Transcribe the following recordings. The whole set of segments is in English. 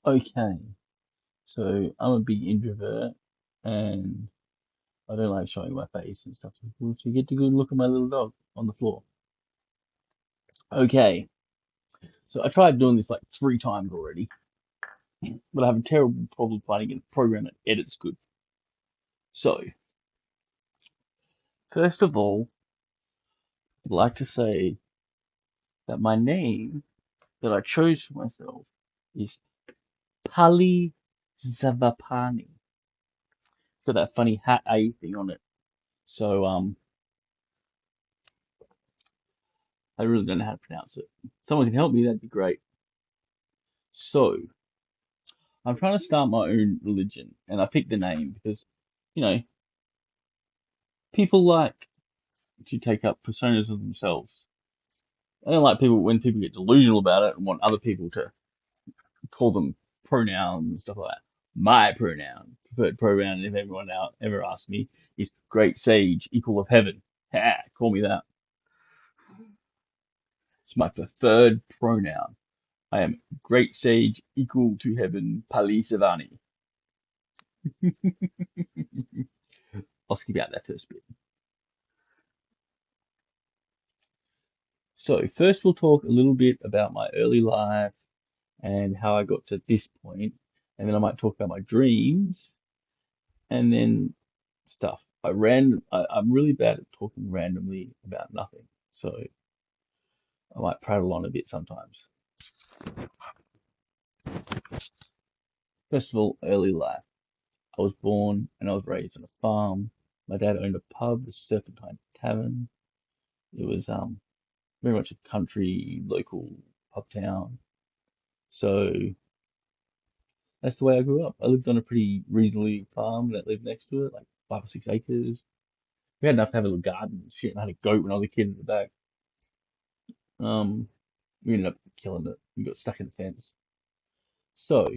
Okay, so I'm a big introvert and I don't like showing my face and stuff to people, so you get to go and look at my little dog on the floor. Okay, so I tried doing this like 3 times already, but I have a terrible problem finding a program that edits good. So, first of all, I'd like to say that my name that I chose for myself is Pali Zavapani. It's got that funny hat A thing on it. So, I really don't know how to pronounce it. Someone can help me, that'd be great. So, I'm trying to start my own religion, and I picked the name because, you know, people like to take up personas of themselves. I don't like people when people get delusional about it and want other people to call them pronouns and stuff like that. My pronoun, preferred pronoun, if everyone out ever asks me, is great sage, equal of heaven. Ha, call me that. It's my preferred pronoun. I am great sage, equal to heaven, Pali Savani. I'll skip out that first bit. So, first we'll talk a little bit about my early life and how I got to this point, and then I might talk about my dreams, and then stuff. I'm really bad at talking randomly about nothing, so I might prattle on a bit sometimes. First of all, early life. I was born and I was raised on a farm. My dad owned a pub, the Serpentine Tavern. It was very much a country local pub town. So that's the way I grew up. I lived on a pretty reasonably farm that lived next to it, like 5 or 6 acres. We had enough to have a little garden and shit, and I had a goat when I was a kid in the back. Um, we ended up killing it. We got stuck in the fence. So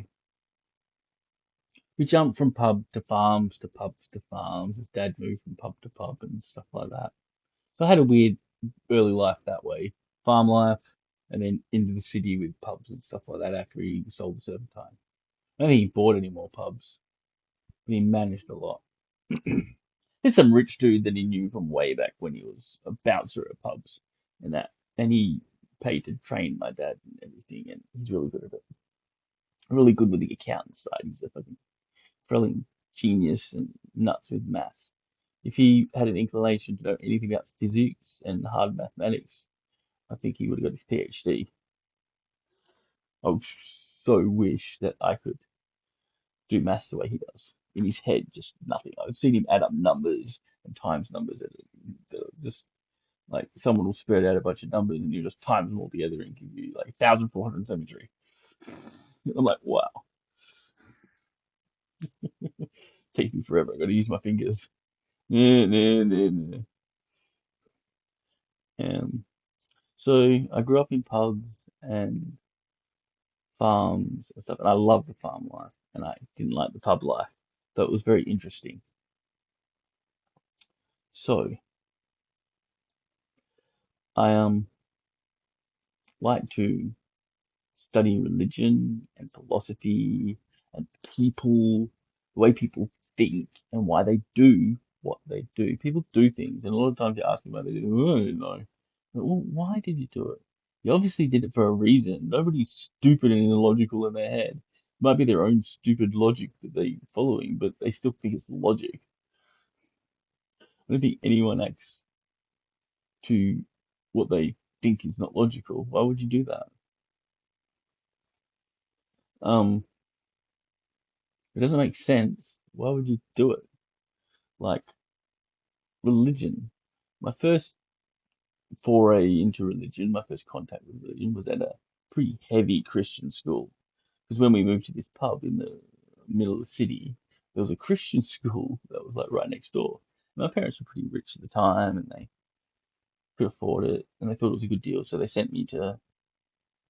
we jumped from pub to farms to pubs to farms as dad moved from pub to pub and stuff like that. So I had a weird early life that way, farm life, and then into the city with pubs and stuff like that after he sold the Serpentine. I don't think he bought any more pubs, but he managed a lot. There's some rich dude that he knew from way back when he was a bouncer at pubs and that, and he paid to train my dad and everything, and he's really good at it. Really good with the accountant side. He's a fucking thrilling genius and nuts with maths. If he had an inclination to know anything about physics and hard mathematics, I think he would have got his PhD. I would so wish that I could do maths the way he does. In his head, just nothing. I've seen him add up numbers and times numbers that are just like someone will spread out a bunch of numbers and you just times them all together and give you like 1,473. I'm like, wow, take me forever. I gotta use my fingers. Nah, nah, nah, nah. So I grew up in pubs and farms and stuff, and I loved the farm life, and I didn't like the pub life, but it was very interesting. So I like to study religion and philosophy and people, the way people think and why they do what they do. People do things, and a lot of times you ask them why they do. Oh, I don't know. Well, why did you do it? You obviously did it for a reason. Nobody's stupid and illogical in their head. It might be their own stupid logic that they're following, but they still think it's logic. I don't think anyone acts to what they think is not logical. Why would you do that? Um, it doesn't make sense. Why would you do it? Like religion. My first foray into religion, my first contact with religion was at a pretty heavy Christian school. Because when we moved to this pub in the middle of the city, there was a Christian school that was like right next door. My parents were pretty rich at the time and they could afford it and they thought it was a good deal, so they sent me to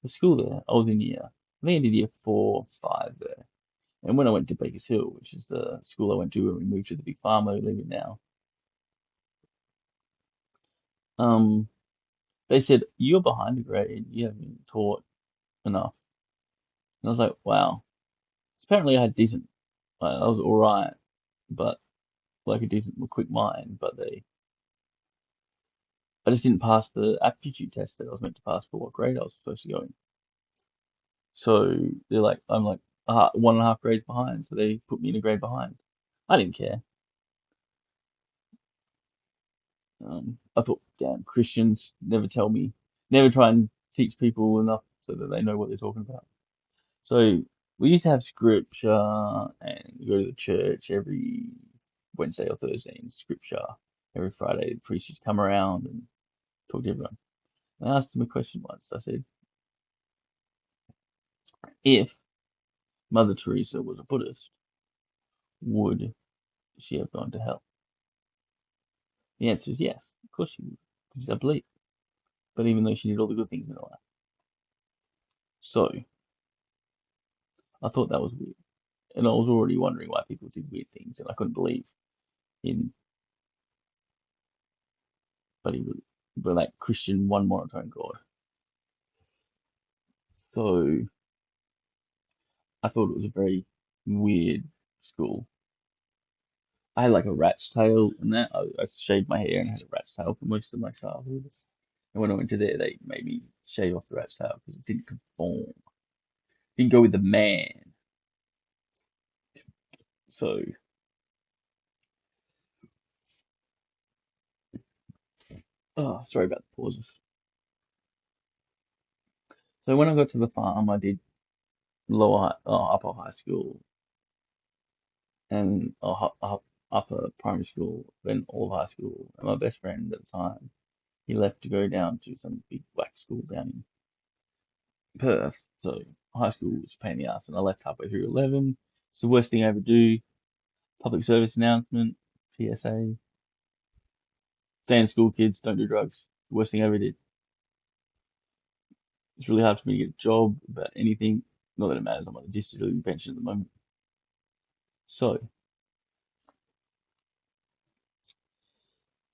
the school there. I was in I think I did year 4, 5 there. And when I went to Bakers Hill, which is the school I went to when we moved to the big farm I live in now, um, they said, "You're behind the grade. You haven't been taught enough." And I was like, wow. Apparently I had decent, I was all right, but like a decent, quick mind. But I just didn't pass the aptitude test that I was meant to pass for what grade I was supposed to go in. So they're like, I'm like 1.5 grades behind. So they put me in a grade behind. I didn't care. I thought, damn, Christians never tell me, never try and teach people enough so that they know what they're talking about. So we used to have scripture and we go to the church every Wednesday or Thursday in scripture. Every Friday, the priest used to come around and talk to everyone. And I asked him a question once. I said, if Mother Teresa was a Buddhist, would she have gone to hell? The answer is yes. Of course she would, because she's a belief. But even though she did all the good things in her life. So I thought that was weird. And I was already wondering why people did weird things, and I couldn't believe in but like Christian one monotone God. So I thought it was a very weird school. I had like a rat's tail and that. I shaved my hair and had a rat's tail for most of my childhood. And when I went to there, they made me shave off the rat's tail because it didn't conform. Didn't go with the man. So, oh, sorry about the pauses. So when I got to the farm, I did upper high school and upper primary school, then all of high school. And my best friend at the time, he left to go down to some big black school down in Perth. So high school was a pain in the ass, and I left halfway through 11. It's the worst thing I ever do. Public service announcement, PSA. Stay in school, kids, don't do drugs. The worst thing I ever did. It's really hard for me to get a job about anything. Not that it matters, I'm on a disability pension at the moment. So,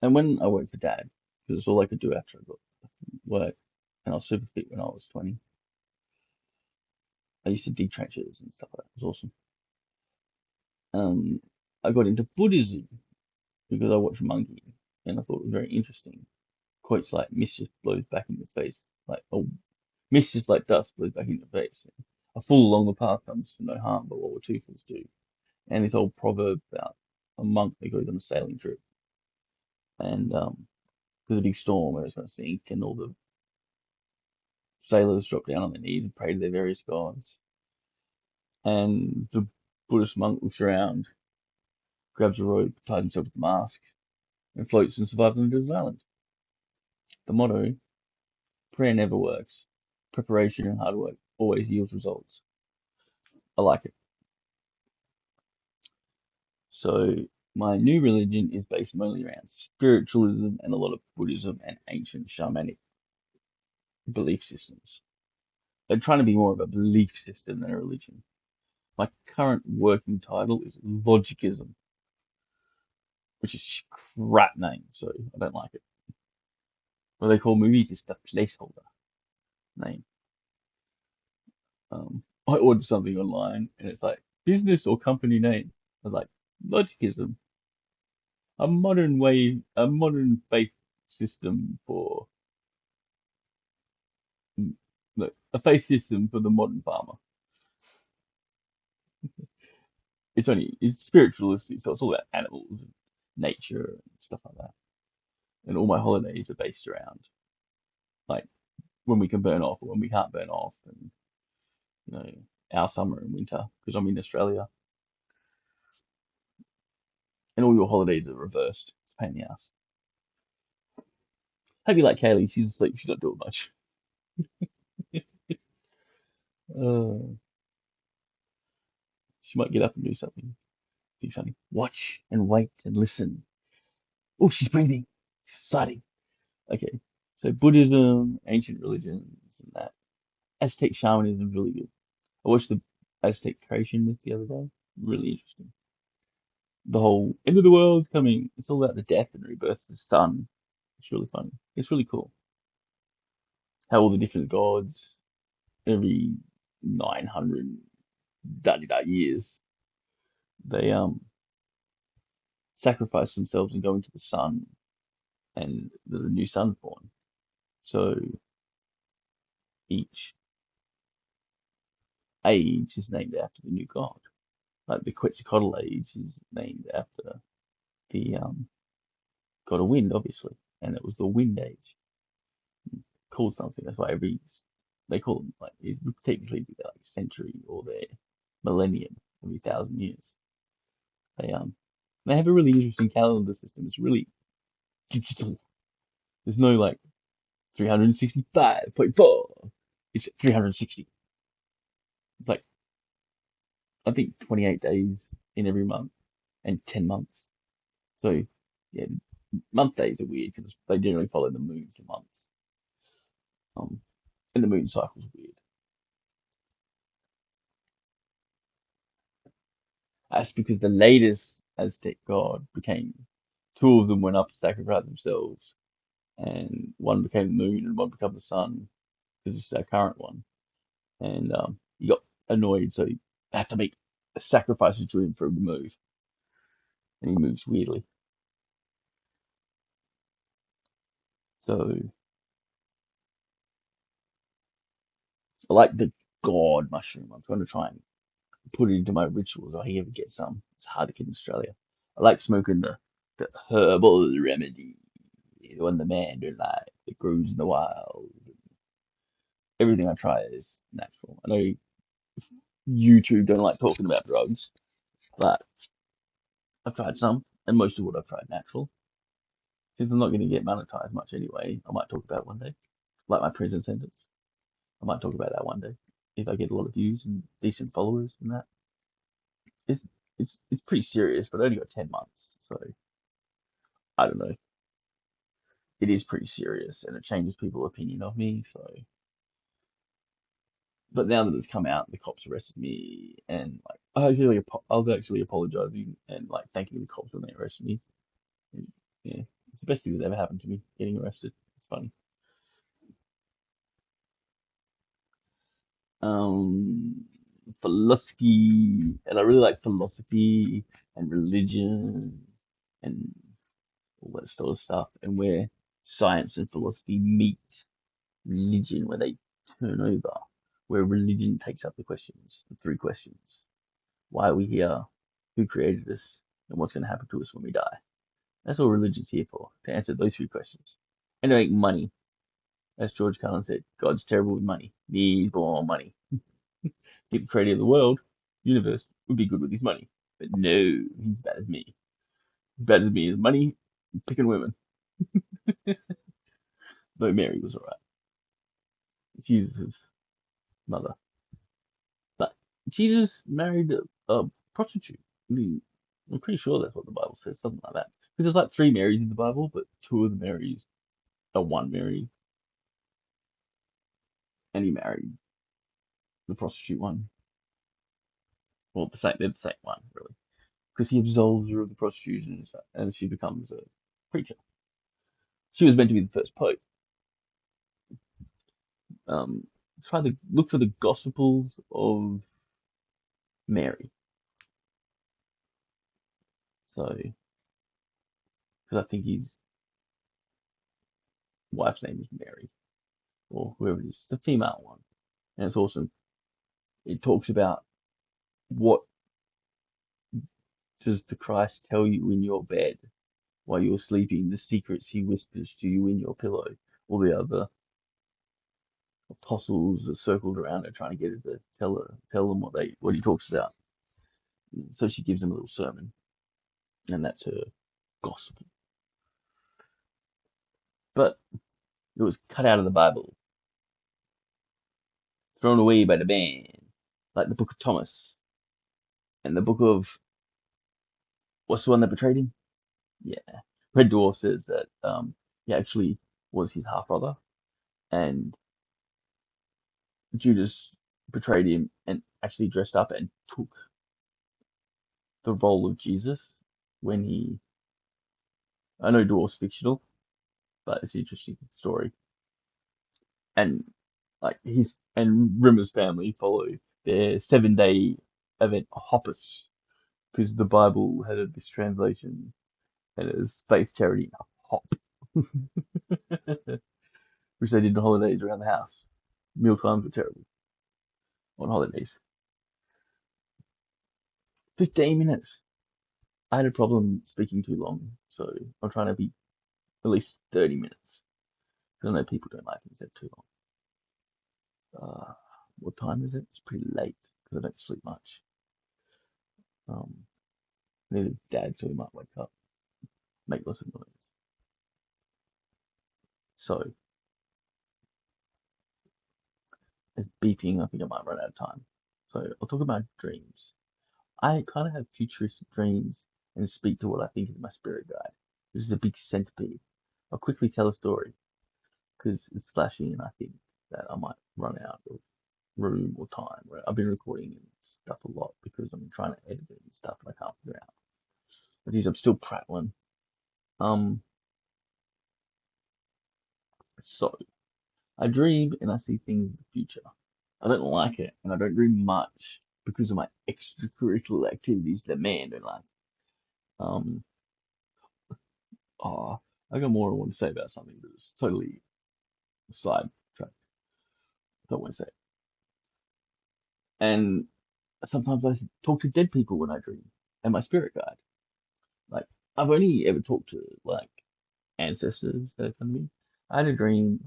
and when I worked for dad, because it's all I could do after I got work, and I was super fit when I was 20. I used to dig trenches and stuff like that. It was awesome. Um, I got into Buddhism because I watched Monkey, and I thought it was very interesting. Quotes like mischief blows back in your face, like oh, mischief like dust blows back in your face. A fool along the path comes to no harm, but what will two fools do? And this old proverb about a monk that goes on a sailing trip, and there's a big storm and it's going to sink, and all the sailors drop down on their knees and pray to their various gods. And the Buddhist monk looks around, grabs a rope, ties himself with a mask, and floats and survives on a desert island. The motto: prayer never works. Preparation and hard work always yields results. I like it. So my new religion is based mainly around spiritualism and a lot of Buddhism and ancient shamanic belief systems. I'm trying to be more of a belief system than a religion. My current working title is Logicism, which is a crap name, so I don't like it. What they call movies is the placeholder name. I ordered something online and it's like business or company name. I was like, Logicism, a modern faith system for look, a faith system for the modern farmer. It's spiritualistic, so it's all about animals and nature and stuff like that. And all my holidays are based around like when we can burn off or when we can't burn off, and you know our summer and winter because I'm in Australia, and all your holidays are reversed. It's a pain in the ass. Hope you like Kaylee. She's asleep. She's not doing much. Uh, she might get up and do something. She's funny. Watch and wait and listen. Oh, she's breathing. She's exciting. Okay, so Buddhism, ancient religions, and that. Aztec shamanism is really good. I watched the Aztec creation myth the other day. Really interesting. The whole end of the world's coming. It's all about the death and rebirth of the sun. It's really funny. It's really cool. How all the different gods, every 900. years, they sacrifice themselves and go into the sun, and the new sun's born. So each age is named after the new god. Like the Quetzalcoatl age is named after the god of wind, obviously, and it was the wind age called something. That's why they call them like it would technically be their like century or their millennium, every 1,000 years. They they have a really interesting calendar system. It's really digital. There's no like 365.4. It's 360. It's like I think 28 days in every month and 10 months. So yeah, month days are weird because they generally follow the moon for months. Um, and the moon cycle's weird. That's because the latest Aztec god became two of them went up to sacrifice themselves, and one became the moon and one became the sun because it's our current one. And he got annoyed, so he had to make a sacrifice to him for him to move, and he moves weirdly. So I like the god mushroom. I'm trying to try and put it into my rituals. If I ever get some. It's hard to get in Australia. I like smoking the herbal remedy, the one the man don't like, that grows in the wild. Everything I try is natural. I know YouTube don't like talking about drugs, but I've tried some, and most of what I've tried natural. Since I'm not going to get monetized much anyway, I might talk about it one day. Like my prison sentence, I might talk about that one day if I get a lot of views and decent followers and that. It's it's pretty serious, but I only got 10 months, so I don't know. It is pretty serious, and it changes people's opinion of me. So, but now that it's come out, the cops arrested me, and like I was actually apologizing and like thanking the cops when they arrested me. And, yeah, it's the best thing that ever happened to me, getting arrested. It's funny. Um, Philosophy, and I really like philosophy and religion and all that sort of stuff, and where science and philosophy meet religion, where they turn over, where religion takes up the three questions. Why are we here? Who created us? And what's going to happen to us when we die? That's what religion's here for, to answer those three questions. And to make money. As George Carlin said, God's terrible with money. Needs more money. If the creator of the world, universe, would be good with his money. But no, he's bad as me. Bad as me is money, picking women. Though Mary was alright. Jesus' mother. But Jesus married a prostitute. I mean, I'm pretty sure that's what the Bible says, something like that. Because there's like three Marys in the Bible, but two of the Marys are one Mary, and he married the prostitute one. Well, they're the same one, really. Because he absolves her of the prostitution and she becomes a preacher. She was meant to be the first pope. Um, Try to look for the Gospels of Mary. So, because I think his wife's name is Mary, or whoever it is. It's a female one. And it's awesome. It talks about what does the Christ tell you in your bed while you're sleeping, the secrets he whispers to you in your pillow. All the other apostles are circled around her trying to get her to tell them what he talks about. So she gives them a little sermon, and that's her gospel. But it was cut out of the Bible, thrown away by the man, like the book of Thomas and the book of what's the one that betrayed him? Yeah, Red Dwarf says that he actually was his half brother, and Judas betrayed him and actually dressed up and took the role of Jesus when he. I know Dwarf's fictional, but it's an interesting story. And like his and Rimmer's family follow their 7 day event hoppus because the Bible had a mistranslation and it was faith, charity, and hop, which they did on holidays around the house. Meal times were terrible on holidays. 15 minutes. I had a problem speaking too long, so I'm trying to be at least 30 minutes. Because I know people don't like things that too long. What time is it? It's pretty late because I don't sleep much. Um, I need a dad so he might wake up, make lots of noise. So it's beeping. I think I might run out of time. So I'll talk about dreams. I kind of have futuristic dreams and speak to what I think is my spirit guide, which is a big centipede. I'll quickly tell a story because it's flashing and I think that I might run out of room or time. I've been recording and stuff a lot because I'm trying to edit it and stuff and I can't figure out. But I'm still prattling. Um, so I dream and I see things in the future. I don't like it and I don't dream much because of my extracurricular activities that man don't like. Um, oh, I got more I want to say about something, but it's totally sidetracked. Don't want to say it. And sometimes I talk to dead people when I dream and my spirit guide. Like I've only ever talked to like ancestors that have come to me. I had a dream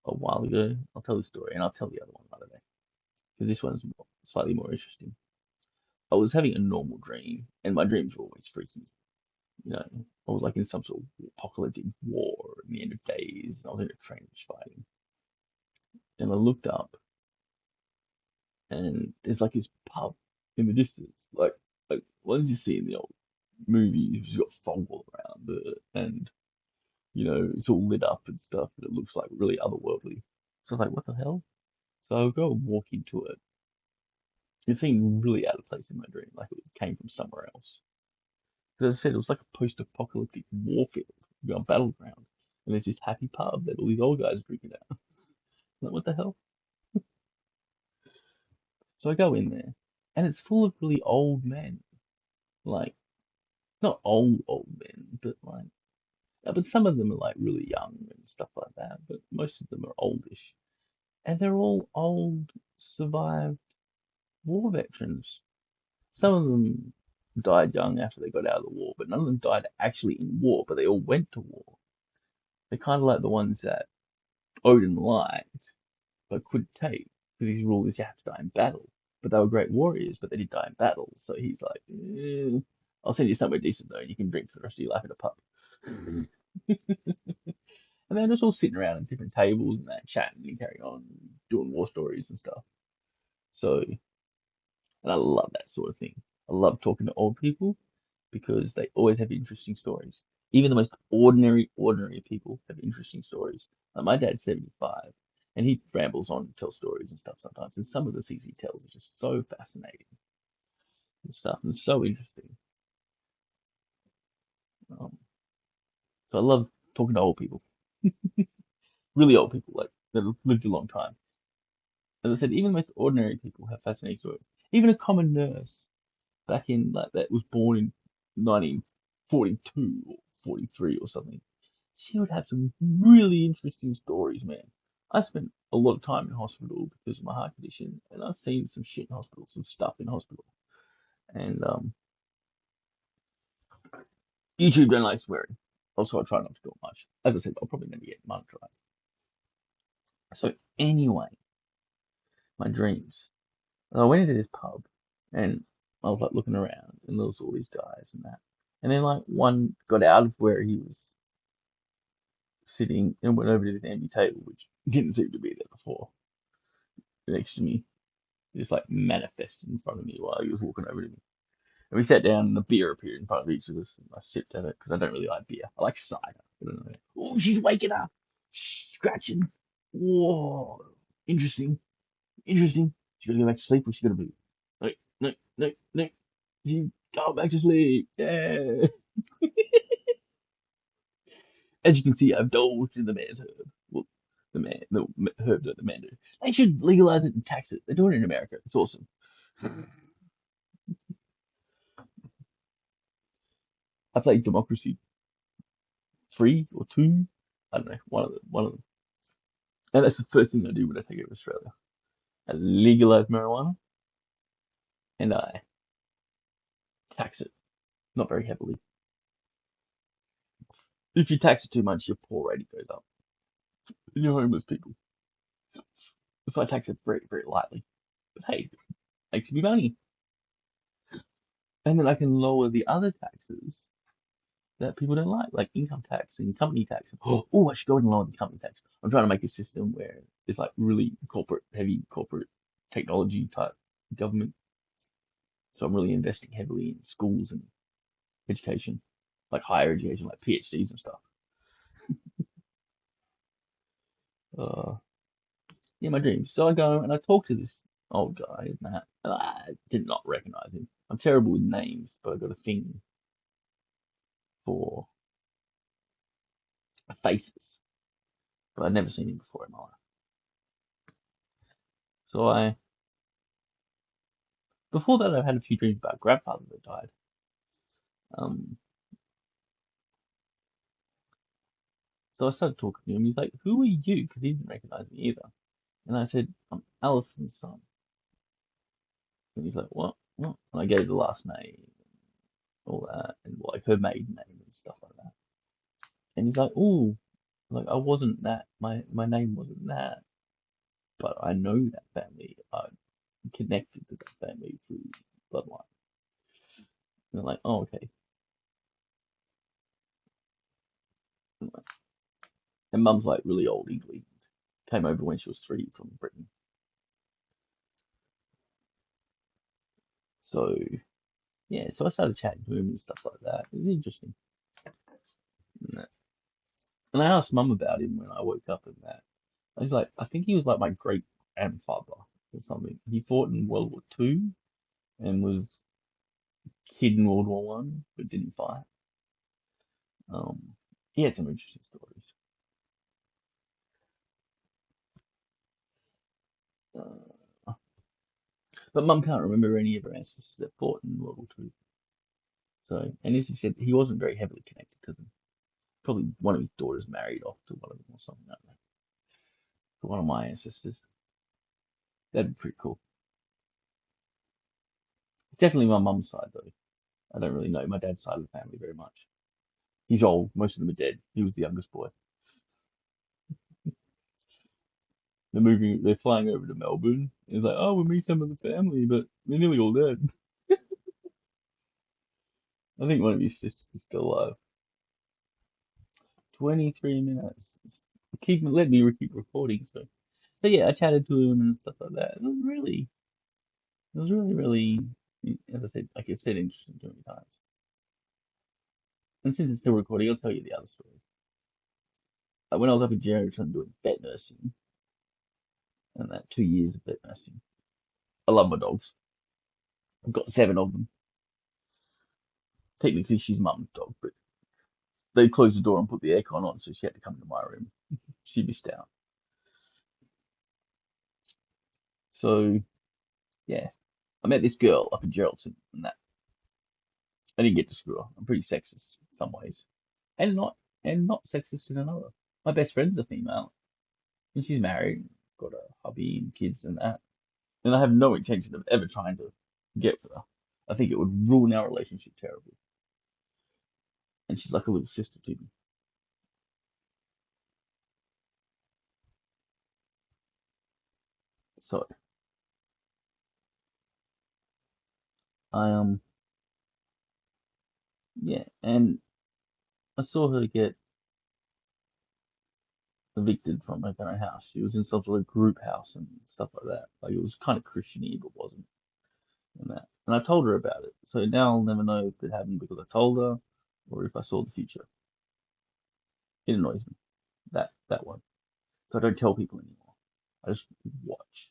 a while ago. I'll tell the story and I'll tell the other one another day because this one's slightly more interesting. I was having a normal dream and my dreams were always freaky. You know, I was like in some sort of apocalyptic war at the end of days and I was in a trench fighting. And I looked up and there's like this pub in the distance, like ones you see in the old movies. You've got fog all around it, and it's all lit up and stuff, and it looks like really otherworldly. So I was like, what the hell? So I'll go and walk into it. It seemed really out of place in my dream, like it came from somewhere else. Because as I said, it was like a post-apocalyptic warfield, a battleground, and there's this happy pub that all these old guys are drinking at. Like, what the hell? So I go in there, and it's full of really old men, like not old men, but like, but some of them are like really young and stuff like that. But most of them are oldish, and they're all old, survived war veterans. Some of them died young after they got out of the war, but none of them died actually in war. But they all went to war. They're kind of like the ones that Odin liked, but couldn't take because his rule is you have to die in battle. But they were great warriors, but they did die in battle. So he's like, I'll send you somewhere decent though, and you can drink for the rest of your life at a pub. And they're just all sitting around at different tables and that chatting and carrying on, doing war stories and stuff. So, and I love that sort of thing. I love talking to old people because they always have interesting stories. Even the most ordinary people have interesting stories. Like my dad's 75 and he rambles on and tells stories and stuff sometimes. And some of the things he tells are just so fascinating and stuff and so interesting. Um, so I love talking to old people, really old people, like that have lived a long time. As I said, even the most ordinary people have fascinating stories. Even a common nurse back in like that was born in 1942 or 43 or something. She would have some really interesting stories, man. I spent a lot of time in hospital because of my heart condition, and I've seen some shit in hospital, some stuff in hospital. And YouTube don't like swearing. Also, I try not to do it much. As I said, I'll probably never get monetized. So anyway, my dreams. I went into this pub, and I was like looking around, and there was all these guys and that. And then like one got out of where he was sitting and went over to this empty table, which didn't seem to be there before, next to me. Just like manifested in front of me while he was walking over to me. And we sat down and the beer appeared in front of each of us. And I sipped at it because I don't really like beer. I like cider. I don't know. Oh, she's waking up. Scratching. Whoa. Interesting. Interesting. She's gonna go back to sleep or she's gonna be. No, no, no, no. She go back to sleep. Yeah. As you can see, I've indulged in the man's herb. Well, the herb that the man do. They should legalize it and tax it. They do it in America. It's awesome. I played Democracy 3 or 2. I don't know, one of them. And that's the first thing I do when I take over Australia. I legalize marijuana and I tax it, not very heavily. If you tax it too much, your poor rating goes up. And you're homeless people. So I tax it very, very lightly. But hey, makes me money. And then I can lower the other taxes that people don't like income tax and company tax. Oh, I should go and lower the company tax. I'm trying to make a system where it's like really corporate, heavy corporate technology type government. So I'm really investing heavily in schools and education, like higher education, like PhDs and stuff. Uh, yeah, my dreams. So I go and I talk to this old guy, Matt, and I did not recognize him. I'm terrible with names, but I got a thing for faces, but I'd never seen him before in my life. So before that, I had a few dreams about grandfather that died. Um, so I started talking to him. He's like, "Who are you?" Because he didn't recognize me either. And I said, "I'm Alison's son." And he's like, "What? What?" And I gave the last name, all that, and like her maiden name and stuff like that. And he's like, "Oh, like I wasn't that. My name wasn't that, but I know that family. I'm connected to that family through bloodline." And I'm like, "Oh, okay." And mum's like really old England. Came over when she was 3 from Britain. So yeah, so I started chatting to him and stuff like that. It was interesting. And I asked mum about him when I woke up and that. I was like, I think he was like my great grandfather or something. He fought in World War Two and was kid in World War One, but didn't fight. He had some interesting stories. Uh, but mum can't remember any of her ancestors that fought in World War Two. So, and as he said, he wasn't very heavily connected to them. Probably one of his daughters married off to one of them or something. I don't know. To one of my ancestors. That'd be pretty cool. It's definitely my mum's side though. I don't really know my dad's side of the family very much. He's old. Most of them are dead. He was the youngest boy. They're moving. They're flying over to Melbourne. It's like, oh, we'll meet some of the family, but they're nearly all dead. I think one of his sisters is still alive. 23 minutes. Let me keep recording. So yeah, I chatted to him and stuff like that. It was really, really, as I said, like I said, interesting too many times. And since it's still recording, I'll tell you the other story. When I was up in Geraldton doing vet nursing, and that 2 years of vet nursing, I love my dogs. I've got 7 of them. Technically, she's mum's dog, but they closed the door and put the aircon on, so she had to come to my room. She missed out. So yeah, I met this girl up in Geraldton, and that I didn't get to screw her. I'm pretty sexist in some ways, and not sexist in another. My best friend's a female, and she's married, got a hubby and kids and that. And I have no intention of ever trying to get with her. I think it would ruin our relationship terribly. And she's like a little sister to me. So I yeah, and I saw her get evicted from her parent house. She was in some sort of group house and stuff like that. Like it was kind of Christiany, but wasn't, and that. And I told her about it. So now I'll never know if it happened because I told her or if I saw the future. It annoys me that one. So I don't tell people anymore. I just watch.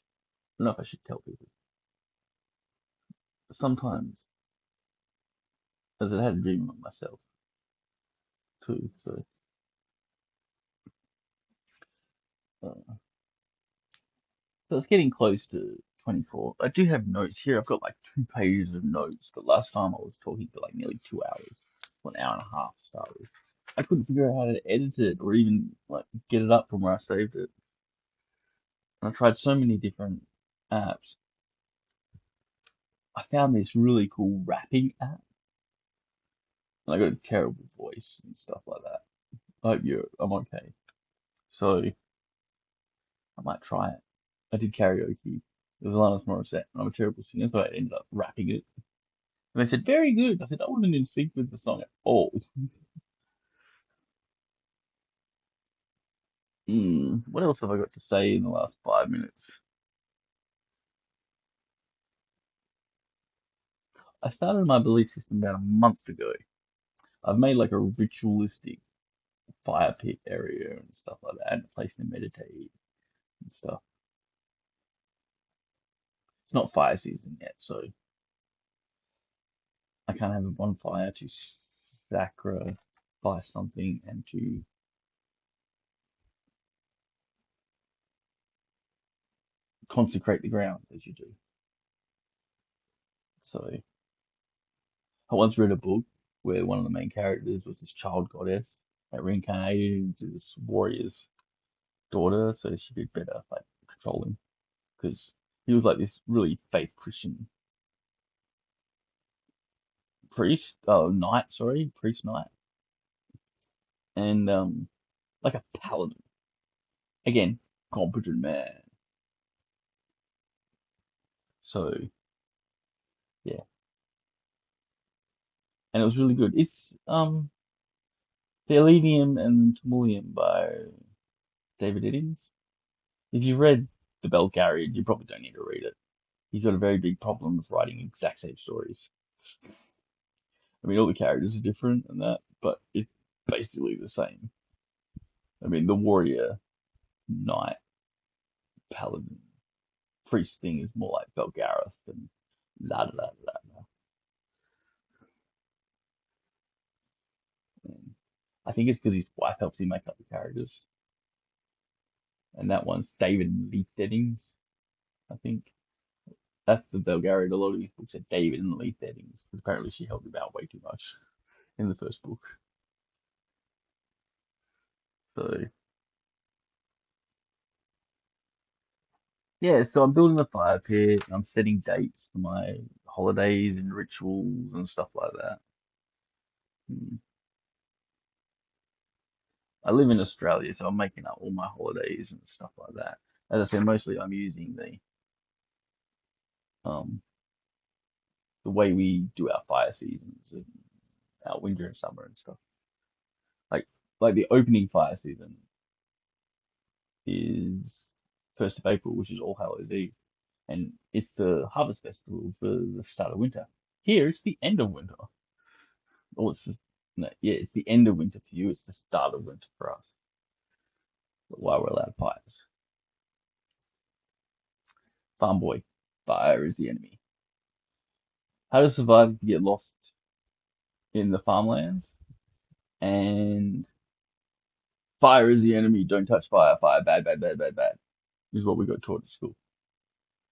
I don't know if I should tell people. Sometimes, as I had a dream of myself too. Uh, so it's getting close to 24. I do have notes here. I've got like 2 pages of notes, but last time I was talking for like nearly 2 hours. for an hour and a half to start with. I couldn't figure out how to edit it or even like get it up from where I saved it. And I tried so many different apps. I found this really cool rapping app, and I got a terrible voice and stuff like that. I hope I'm okay. So I might try it. I did karaoke. It was Alanis Morissette, and I'm a terrible singer, so I ended up rapping it. And they said, very good. I said, I wasn't in sync with the song at all. What else have I got to say in the last 5 minutes? I started my belief system about a month ago. I've made like a ritualistic fire pit area and stuff like that, and a place to meditate and stuff. It's not fire season yet, so I can't have a bonfire to sacrifice something and to consecrate the ground as you do. So I once read a book where one of the main characters was this child goddess that reincarnated into this warrior's daughter so she could better like control him because he was like this really faith Christian priest knight, and like a paladin. Again, competent man. So yeah, and it was really good. It's The Elenium and Timoleum by David Eddings. If you've read The Belgariad, you probably don't need to read it. He's got a very big problem with writing exact same stories. I mean, all the characters are different and that, but it's basically the same. I mean, the warrior, knight, paladin, priest thing is more like Belgarath and la da da da da. And I think it's because his wife helps him make up the characters. And that one's David and Leith Eddings, I think. That's the Belgariad. A lot of these books are David and Leith Eddings, because apparently she helped him out way too much in the first book. So yeah, so I'm building a fire pit. I'm setting dates for my holidays and rituals and stuff like that. Hmm. I live in Australia, so I'm making up all my holidays and stuff like that. As I said, mostly I'm using um the way we do our fire seasons and our winter and summer and stuff. Like like the opening fire season is 1st of April, which is All Hallows Eve, and it's the harvest festival for the start of winter. Here it's the end of winter. Or it's just, no, yeah, it's the end of winter for you. It's the start of winter for us. But why we're allowed fires. Farm boy, fire is the enemy. How to survive if you get lost in the farmlands? And fire is the enemy. Don't touch fire. Fire, bad, bad, bad, bad, bad. Is what we got taught at school.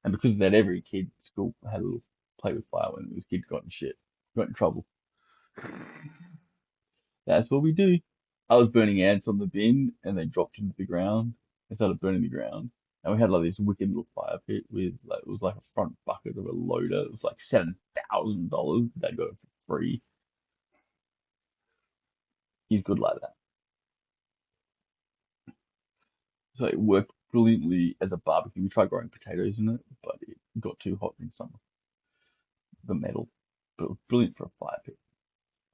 And because of that, every kid at school had a little play with fire when this kid got in shit, got in trouble. That's what we do. I was burning ants on the bin and they dropped into the ground and started burning the ground. And we had like this wicked little fire pit with like it was like a front bucket of a loader. It was like $7,000. They got it for free. He's good like that. So it worked brilliantly as a barbecue. We tried growing potatoes in it, but it got too hot in summer. The metal. But it was brilliant for a fire pit.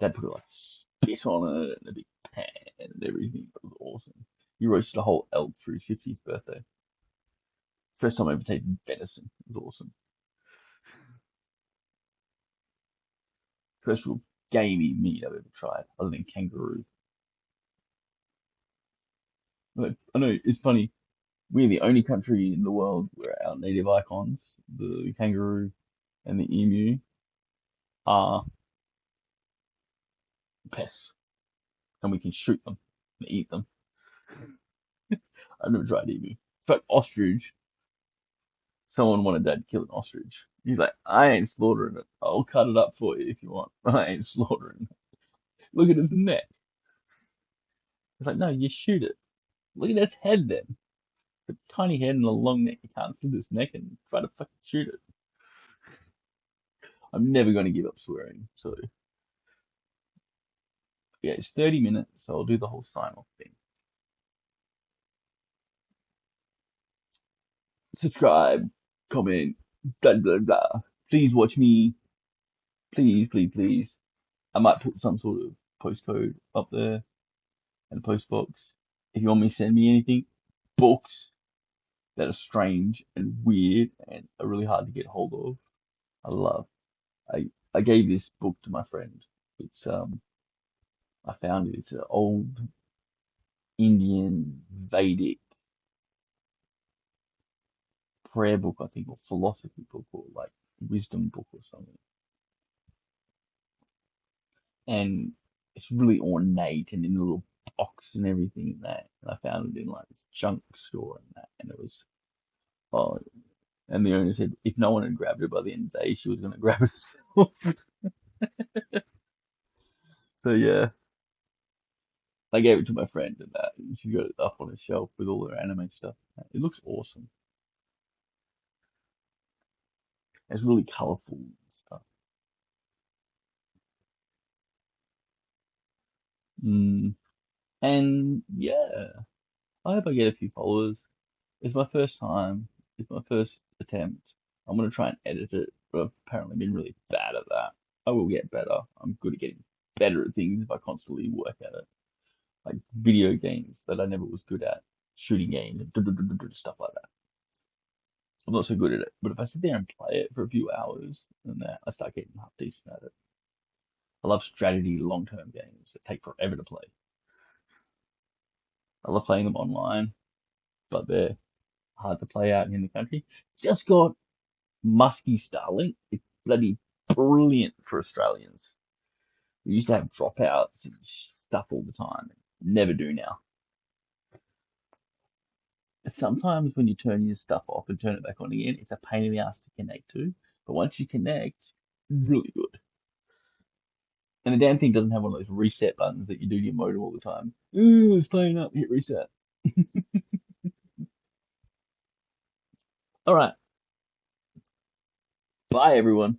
Dad put like spit on it and a big pan and everything. It was awesome. He roasted a whole elk for his 50th birthday. First time I ever tasted venison. It was awesome. First real gamey meat I've ever tried, other than kangaroo. But I know it's funny. We're the only country in the world where our native icons, the kangaroo and the emu, are pests, and we can shoot them and eat them. I've never tried emu. It's like ostrich. Someone wanted Dad to kill an ostrich. He's like, I ain't slaughtering it. I'll cut it up for you if you want. I ain't slaughtering it. Look at his neck. It's like, no, you shoot it. Look at its head then. The tiny head and a long neck. You can't slit its neck and try to fucking shoot it. I'm never going to give up swearing. So, yeah, it's 30 minutes, so I'll do the whole sign off thing. Subscribe, comment, blah, blah, blah. Please watch me. Please, please, please. I might put some sort of postcode up there and a post box. If you want me to send me anything, books that are strange and weird and are really hard to get hold of. I love. I gave this book to my friend. It's I found it. It's an old Indian Vedic prayer book, I think, or philosophy book, or like wisdom book or something. And it's really ornate and in a little box and everything in that. And I found it in like this junk store and that, and it was oh, and the owner said if no one had grabbed it by the end of the day, she was going to grab it herself. So yeah, I gave it to my friend and that, and she got it up on a shelf with all her anime stuff. It looks awesome. It's really colorful and stuff. Mm. And yeah, I hope I get a few followers. It's my first time. It's my first attempt. I'm gonna try and edit it, but I've apparently been really bad at that. I will get better. I'm good at getting better at things if I constantly work at it. Like video games that I never was good at, shooting games and stuff like that. I'm not so good at it. But if I sit there and play it for a few hours, and then I start getting half decent at it. I love strategy long-term games that take forever to play. I love playing them online, but they're hard to play out in the country. Just got Muskie Starlink. It's bloody brilliant for Australians. We used to have dropouts and stuff all the time. Never do now. Sometimes when you turn your stuff off and turn it back on again, it's a pain in the ass to connect to. But once you connect, it's really good. And the damn thing doesn't have one of those reset buttons that you do to your modem all the time. Ooh, it's playing up, hit reset. All right. Bye, everyone.